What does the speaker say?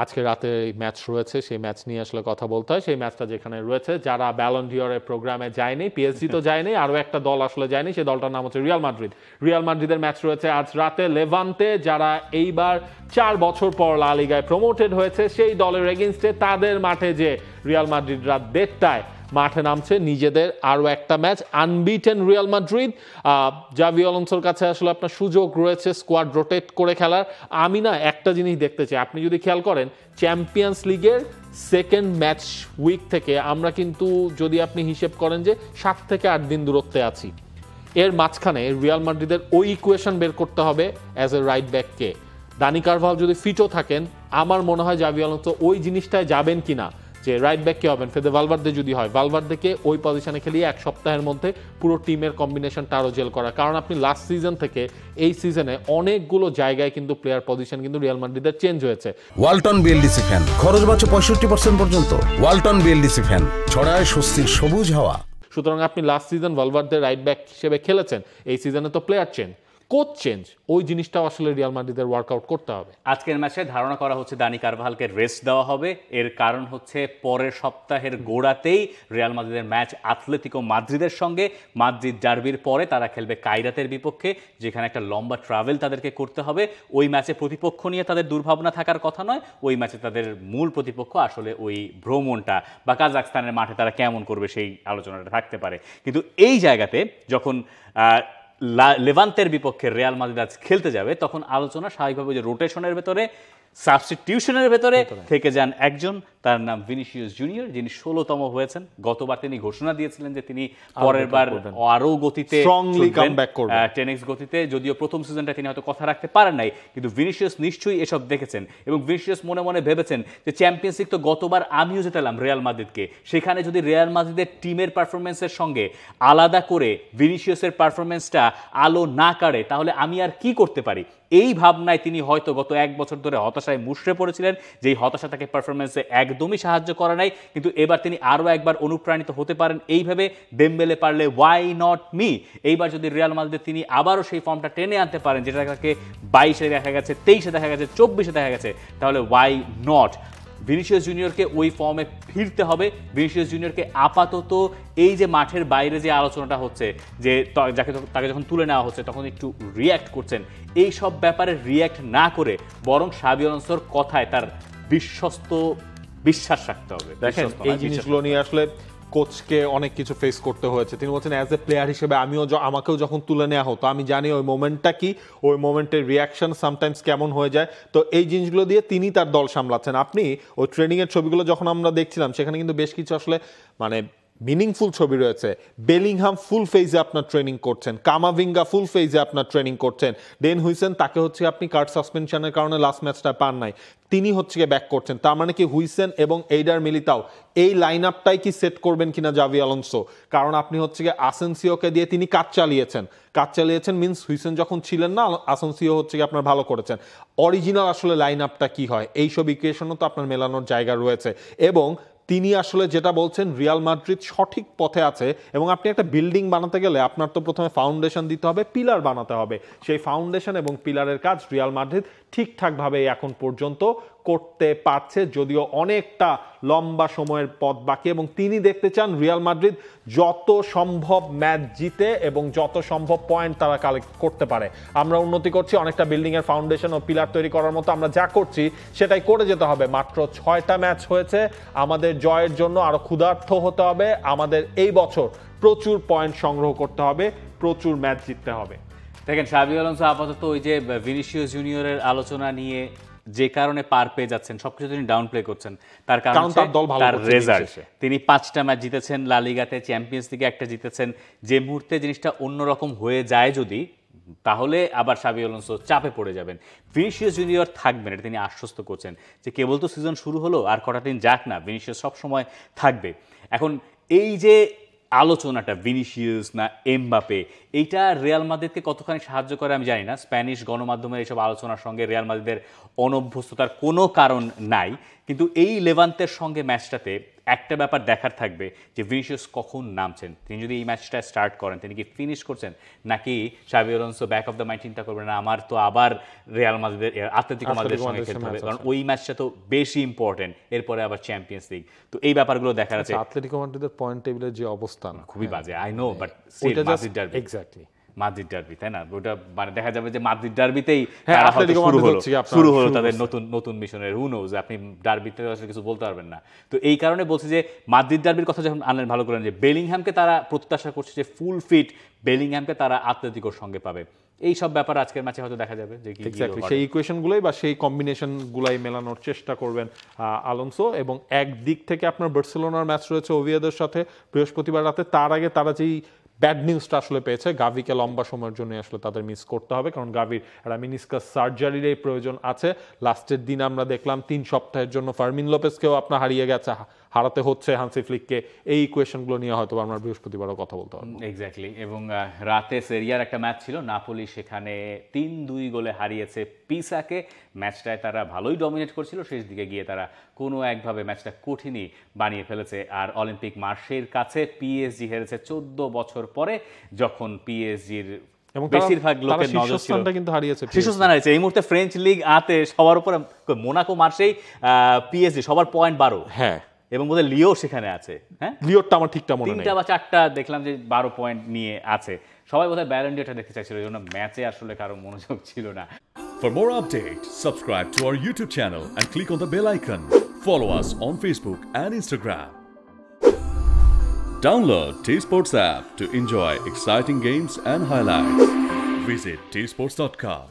আজকে রাতে ম্যাচ রয়েছে, সেই ম্যাচ নিয়ে আসলে কথা বলতে হয়। সেই ম্যাচটা যেখানে রয়েছে, যারা ব্যালন ডিওরের প্রোগ্রামে যায়নি, পিএসজি তো যায়নি, আরও একটা দল আসলে যায়নি, সেই দলটার নাম হচ্ছে রিয়াল মাদ্রিদ। রিয়াল মাদ্রিদের ম্যাচ রয়েছে আজ রাতে লেভান্তে, যারা এইবার 4 বছর পর লা লিগায় প্রমোটেড হয়েছে, সেই দলের এগেইনস্টে তাদের মাঠে যে রিয়াল মাদ্রিদ রাত 1:30টায় মাঠে নামছে নিজেদের আরও একটা ম্যাচ। আনবিটেন রিয়াল মাদ্রিদ, জাভি আলোনসোর কাছে আসলে আপনার সুযোগ রয়েছে স্কোয়াড রোটেট করে খেলার। আমি না একটা জিনিস দেখতে চাই, আপনি যদি খেয়াল করেন চ্যাম্পিয়ন্স লিগের সেকেন্ড ম্যাচ উইক থেকে আমরা কিন্তু, যদি আপনি হিসেব করেন যে 7 থেকে 8 দিন দূরত্বে আছি, এর মাঝখানে রিয়াল মাদ্রিদের ওই ইকুয়েশন বের করতে হবে অ্যাজ এ রাইট ব্যাককে। দানি কারভাল যদি ফিটও থাকেন, আমার মনে হয় জাভি আলোনসো ওই জিনিসটায় যাবেন কিনা, যে রাইট ব্যাক কে হবেন, ফেদে ভালভার্দে যদি হয়, ভালভার্দেকে ওই পজিশনে খেলিয়ে 1 সপ্তাহের মধ্যে পুরো টিমের কম্বিনেশনটা আরও জেল করা। কারণ আপনি লাস্ট সিজন থেকে এই সিজনে অনেকগুলো জায়গায় কিন্তু প্লেয়ার পজিশন কিন্তু রিয়াল মাদ্রিদের চেঞ্জ হয়েছে। ওয়ালটন বিএলডিসি ফ্যান, খরচ বাঁচে 65% পর্যন্ত। ওয়ালটন বিএলডিসি ফ্যান ছড়ায় স্বস্তির সবুজ হাওয়া। সুতরাং আপনি last season Valverde right back হিসেবে খেলেছেন, এই সিজনে তো প্লেয়ার চেঞ্জ, কোচ চেঞ্জ, ওই জিনিসটাও আসলে রিয়াল মাদ্রিদের ওয়ার্কআউট করতে হবে। আজকের ম্যাচে ধারণা করা হচ্ছে দানি কারভালকে রেস্ট দেওয়া হবে। এর কারণ হচ্ছে পরের সপ্তাহের গোড়াতেই রিয়াল মাদ্রিদের ম্যাচ আতলেতিকো মাদ্রিদের সঙ্গে। মাদ্রিদ ডার্বির পরে তারা খেলবে কাইরাতের বিপক্ষে, যেখানে একটা লম্বা ট্রাভেল তাদেরকে করতে হবে। ওই ম্যাচে প্রতিপক্ষ নিয়ে তাদের দুর্ভাবনা থাকার কথা নয়, ওই ম্যাচে তাদের মূল প্রতিপক্ষ আসলে ওই ভ্রমণটা বা কাজাখস্তানের মাঠে তারা কেমন করবে সেই আলোচনাটা থাকতে পারে। কিন্তু এই জায়গাতে যখন লেভান্তের বিপক্ষে রিয়াল মাদ্রিদ আজ খেলতে যাবে, তখন আলোচনা স্বাভাবিকভাবে যে রোটেশনের ভেতরে, সাবস্টিটিউশনের ভেতরে থেকে যান একজন, তার নাম ভিনিসিয়াস জুনিয়র, যিনি 16তম হয়েছেন। গতবার তিনি ঘোষণা দিয়েছিলেন যে তিনি পরের বার আরও গতিতে 10x গতিতে, যদিও প্রথম সিজনটা তিনি হয়তো কথা রাখতে পারেন নাই, কিন্তু ভিনিসিয়াস নিশ্চয়ই এসব দেখেছেন এবং ভিনিসিয়াস মনে মনে ভেবেছেন যে চ্যাম্পিয়ন্স লিগ তো গতবার আমিও জেতালাম রিয়াল মাদ্রিদকে, সেখানে যদি রিয়াল মাদ্রিদের টিমের পারফরমেন্সের সঙ্গে আলাদা করে ভিনিসিয়াসের পারফরমেন্সটা আলো না কাড়ে, তাহলে আমি আর কি করতে পারি। এই ভাবনায় তিনি হয়তো গত 1 বছর ধরে হতাশায় মুষড়ে পড়েছিলেন, যেই হতাশা তাকে পারফরমেন্সে একদমই সাহায্য করে নাই। কিন্তু এবার তিনি আরও একবার অনুপ্রাণিত হতে পারেন এইভাবে, দেমবেলে পারলে ওয়াই নট মি। এইবার যদি রিয়াল মাদ্রিদে তিনি আবারও সেই ফর্মটা টেনে আনতে পারেন, যেটা তাকে 22-এ দেখা গেছে, 23-এ দেখা গেছে, 24-এ দেখা গেছে, তাহলে ওয়াই নট। ভিনিসিয়াস জুনিয়রকে ওই ফর্মে ফিরতে হবে। ভিনিসিয়াস জুনিয়রকে আপাতত এই যে মাঠের বাইরে যে আলোচনাটা হচ্ছে, যে তাকে যখন তুলে নেওয়া হচ্ছে তখন একটু রিয়্যাক্ট করছেন, এই সব ব্যাপারে রিয়্যাক্ট না করে বরং শাবি আলোনসোর কথায় তার বিশ্বাস রাখতে হবে। দেখেন, এই জিনিসগুলো নিয়ে আসলে কোচকে অনেক কিছু ফেস করতে হয়েছে। তিনি বলছেন অ্যাজ এ প্লেয়ার হিসেবে আমাকেও যখন তুলে নেওয়া হতো, আমি জানি ওই মোমেন্টটা কি, ওই মোমেন্টের রিয়াকশন সামটাইমস কেমন হয়ে যায়। তো এই জিনিসগুলো দিয়ে তিনি তার দল সামলাচ্ছেন। আপনি ওই ট্রেনিংয়ের ছবিগুলো যখন আমরা দেখছিলাম, সেখানে কিন্তু বেশ কিছু আসলে মানে মিনিংফুল ছবি রয়েছে। বেলিংহাম ফুল ফেজে আপনার ট্রেনিং করছেন, কামাভিঙ্গা ফুল ফেজে আপনার ট্রেনিং করছেন, ডেন হুইসেন, তাকে হচ্ছে আপনি কার্ড সাসপেনশনের কারণে লাস্ট ম্যাচটা পান নাই, তিনি হচ্ছে ব্যাক করছেন। তার মানে কি হুইসেন এবং এইডার মিলিতাও এই লাইন আপটাই কি সেট করবেন কিনা জাভি আলোনসো? কারণ আপনি হচ্ছে আসেনসিওকে দিয়ে তিনি কাজ চালিয়েছেন মিনস হুইসেন যখন ছিলেন না, আসেনসিও হচ্ছে আপনার ভালো করেছেন। অরিজিনাল আসলে লাইন আপটা কি হয়, এইসব ইকুয়েশনও তো আপনার মেলানোর জায়গা রয়েছে। এবং তিনি আসলে যেটা বলছেন, রিয়াল মাদ্রিদ সঠিক পথে আছে। এবং আপনি একটা বিল্ডিং বানাতে গেলে আপনার তো প্রথমে ফাউন্ডেশন দিতে হবে, পিলার বানাতে হবে। সেই ফাউন্ডেশন এবং পিলারের কাজ রিয়াল মাদ্রিদ ঠিকঠাকভাবে এখন পর্যন্ত করতে পারছে, যদিও অনেকটা লম্বা সময়ের পথ বাকি। এবং তিনি দেখতে চান রিয়াল মাদ্রিদ যত সম্ভব ম্যাচ জিতে এবং যত সম্ভব পয়েন্ট তারা কালেক্ট করতে পারে। আমরা উন্নতি করছি, অনেকটা বিল্ডিংয়ের ফাউন্ডেশন ও পিলার তৈরি করার মতো আমরা যা করছি সেটাই করে যেতে হবে। মাত্র 6টা ম্যাচ হয়েছে, আমাদের জয়ের জন্য আরও ক্ষুধার্ত হতে হবে। আমাদের এই বছর প্রচুর পয়েন্ট সংগ্রহ করতে হবে, প্রচুর ম্যাচ জিততে হবে। দেখেন, শাবি আলোনসো আপাতত ওই যে ভিনিসিয়াস জুনিয়রের আলোচনা নিয়ে যে কারণে পার পেয়ে যাচ্ছেন, সবকিছু তিনি ডাউন প্লে করছেন, তার কারণ তার রেজাল্ট। তিনি 5টা ম্যাচ জিতেছেন লা লিগাতে, চ্যাম্পিয়ন্স লিগে একটা জিতেছেন। যে মুহূর্তে জিনিসটা অন্যরকম হয়ে যায় যদি, তাহলে আবার শাবি আলোনসো চাপে পড়ে যাবেন। ভিনিসিয়াস জুনিয়র থাকবেন, এটা তিনি আশ্বস্ত করছেন যে কেবল তো সিজন শুরু হলো, আর কটা দিন যাক না, ভিনিসিয়াস সবসময় থাকবে। এখন এই যে আলোচনাটা ভিনিসিয়াস না এমবাপে, এইটা রিয়াল মাদ্রিদকে কতখানি সাহায্য করে আমি জানি না। স্প্যানিশ গণমাধ্যমের এইসব আলোচনার সঙ্গে রিয়াল মাদ্রিদের অনভ্যস্ততার কোনো কারণ নাই, কিন্তু এই লেভান্তের সঙ্গে ম্যাচটাতে একটা ব্যাপার দেখার থাকবে যে ভিনিসিয়াস কখন নামছেন, তিনি যদি এই ম্যাচটা স্টার্ট করেন তিনি কি ফিনিশ করছেন, নাকি Xabi Alonso back of the mind চিন্তা করবেন না আমার তো আবার রিয়াল মাদ্রিদের আতলেতিকো মাদ্রিদের সঙ্গে খেলতে হবে, কারণ ওই ম্যাচটা তো বেশি ইম্পর্টেন্ট, এরপরে আবার চ্যাম্পিয়ন্স লিগ। তো এই ব্যাপারগুলো দেখার আছে। আতলেতিকো মাদ্রিদের পয়েন্ট টেবিলের যে অবস্থান খুবই বাজে, I know, but Madrid derby, exactly Madrid derby, তাই না? ওটা মানে দেখা যাবে যে মাদ্রিদ ডার্বিতেই হ্যাঁ, তারা হয়তো আতলেতিকো শুরু মাদ্রিদ হলো হচ্ছে কি আপনার শুরু হলো শুরু তাদের করছে। নতুন মিশনের, হু নোজ, আপনি ডার্বিতে আসলে কিছু বলতে পারবেন না। তো এই কারণে বলছি যে মাদ্রিদ ডার্বির কথা যখন আনলেন ভালো করেন, যে বেলিংহ্যামকে তারা প্রত্যাশা করছে যে ফুল ফিট বেলিংহ্যামকে তারা আতলেতিকোর সঙ্গে পাবে। এই সব ব্যাপার আজকের ম্যাচে হয়তো দেখা যাবে যে কি এক্স্যাক্টলি সেই ইকুয়েশনগুলোই বা সেই কম্বিনেশনগুলাই মেলানোর চেষ্টা করবেন আলোনসো। এবং একদিক থেকে আপনার বার্সেলোনার ম্যাচ রয়েছে ওভিয়েদোর সাথে বৃহস্পতিবার রাতে, তার আগে তারা যেই ব্যাড নিউজটা আসলে পেয়েছে, গাভিকে লম্বা সময়ের জন্য আসলে তাদের মিস করতে হবে, কারণ গাভির একটা মিনিসকাস সার্জারির এই প্রয়োজন আছে। লাস্টের দিন আমরা দেখলাম 3 সপ্তাহের জন্য ফার্মিন লোপেসকেও আপনার হারিয়ে গেছে, হারাতে হচ্ছে হান্সি ফ্লিককে। এই ইকুয়েশনগুলো নিয়ে হয়তো আমরা বৃহস্পতিবারও কথা বলতে পারবো। এক্স্যাক্টলি। এবং রাতে সেরিয়ার একটা ম্যাচ ছিল, নাপোলি সেখানে 3-2 গোলে হারিয়েছে পিসাকে। ম্যাচটায় তারা ভালোই ডমিনেট করছিল, শেষ দিকে গিয়ে তারা কোনো একভাবে ম্যাচটা কঠিনই বানিয়ে ফেলেছে। আর অলিম্পিক মার্সের কাছে পিএসজি হেরেছে 14 বছর পরে, যখন পিএসজির এবং বেশিরভাগ লোকের নজর ছিল শীর্ষস্থানটা কিন্তু হারিয়েছে, শীর্ষস্থান হারিয়েছে। এই মুহূর্তে ফ্রেঞ্চ লিগ আতে সবার উপরে মোনাকো, মার্সেই, পিএসজি সবার পয়েন্ট 12। হ্যাঁ, এবং বোধহয় লিও সেখানে আছে। হ্যাঁ, লিওরটা আমার ঠিকটা মনে নেই, 3টা বা 4টা দেখলাম যে 12 পয়েন্ট নিয়ে আছে। সবাই বোধহয় ব্যালন ডি'টা দেখতে চাইছিল, এই জন্য ম্যাচে আসলে কারো মনোযোগ ছিল না। For more updates, subscribe to our YouTube channel and click on the bell icon. Follow us on Facebook and Instagram. Download T-Sports app to enjoy exciting games and highlights. Visit tsports.com.